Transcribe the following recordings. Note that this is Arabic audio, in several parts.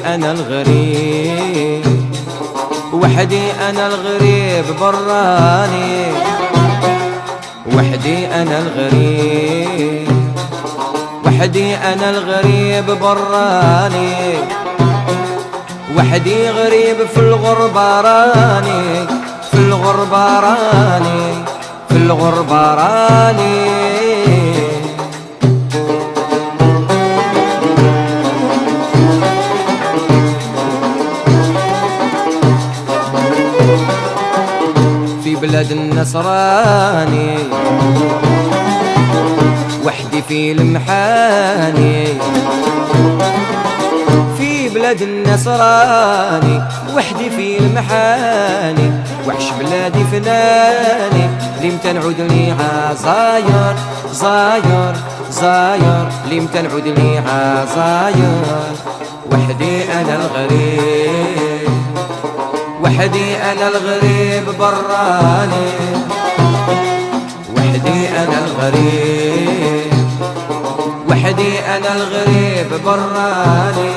أنا الغريب، وحدي أنا الغريب براني، وحدي أنا الغريب، وحدي أنا الغريب براني، وحدي غريب في الغربة راني، في الغربة راني، في الغربة راني. في بلاد النصراني وحدي في المحاني، في بلاد النصراني وحدي في المحاني، وحش بلادي فناني لمتى نعود ليها زاير زاير زاير، لمتى نعود ليها زاير. وحدي أنا الغريب، وحدي أنا الغريب براني، وحدي أنا الغريب، وحدي أنا الغريب براني،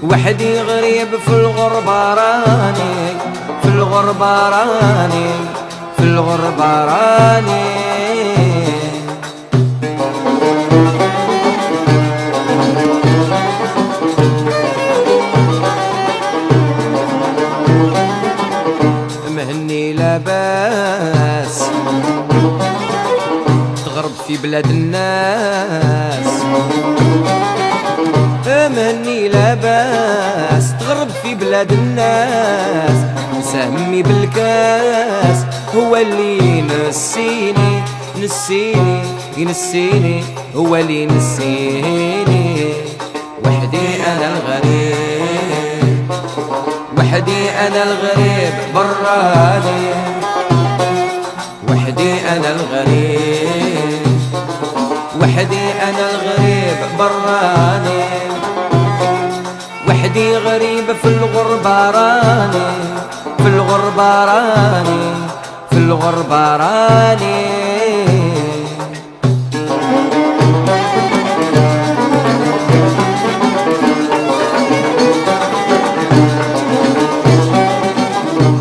وحدي غريب في الغربة راني، في الغربة راني، في الغربة راني. مهني لاباس تغرب في بلاد الناس، مهني لاباس تغرب في بلاد الناس، سهمي بالكاس هو اللي ينسيني، نسيني ينسيني، هو اللي ينسيني. وحدي أنا الغريب، وحدي أنا الغريب براني، وحدي أنا الغريب، وحدي أنا الغريب براني، وحدي غريب في الغربة راني، في الغربة راني، في الغربة راني.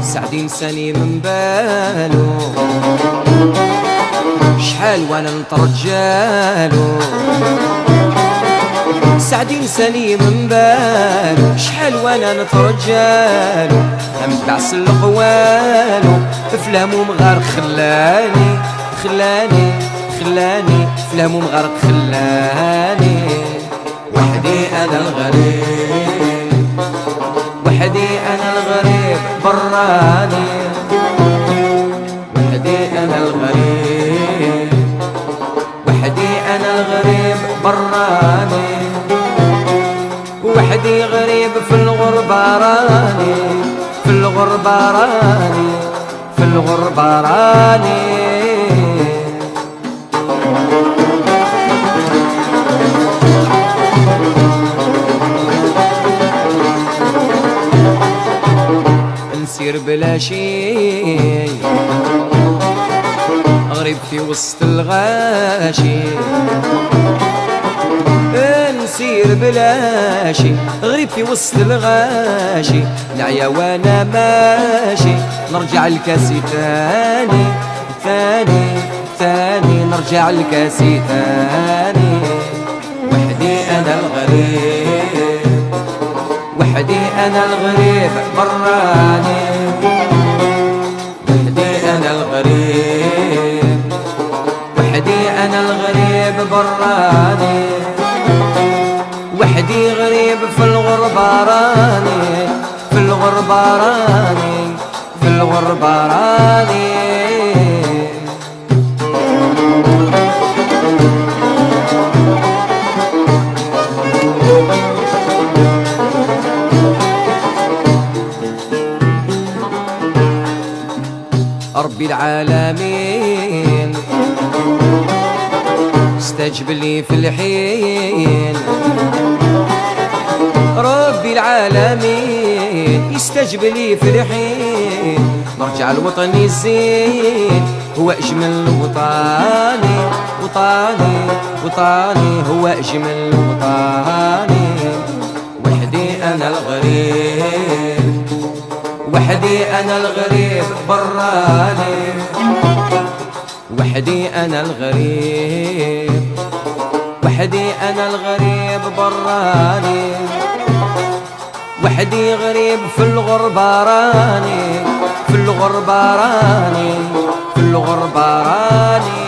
سعدي نساني من بالو، شحال وانا نترجالو، سعدي نساني من بالو، شحال وانا نترجالو، مبعس القوالو فلامو مغارق خلاني، خلاني خلاني فلامو مغارق خلاني. وحدي أنا الغريب، وحدي أنا الغريب براني، وحدي أنا الغريب، وحدي أنا الغريب براني، وحدي غريب في الغربة راني، في الغربة راني، في الغربة راني. نسير بلا شي غريب في وسط الغاشي، نسير بلا شي غريب في وسط الغاشي، نعيا وانا ماشي نرجع لكاسي ثاني ثاني ثاني، نرجع لكاسي ثاني. وحدي أنا الغريب، وحدي أنا الغريب براني، وحدي أنا الغريب، وحدي أنا الغريب براني، وحدي غريب في الغربة راني، في الغربة راني، في الغربة راني. ربي العالمين استجب لي في الحين، ربي العالمين يستجب لي في الحين، نرجع لوطني الزين هو أجمل وطني، وطني وطني هو أجمل وطني. وحدي أنا الغريب براني، وحدي أنا الغريب، وحدي أنا الغريب براني، وحدي غريب في الغربة راني، في الغربة راني، في الغربة راني.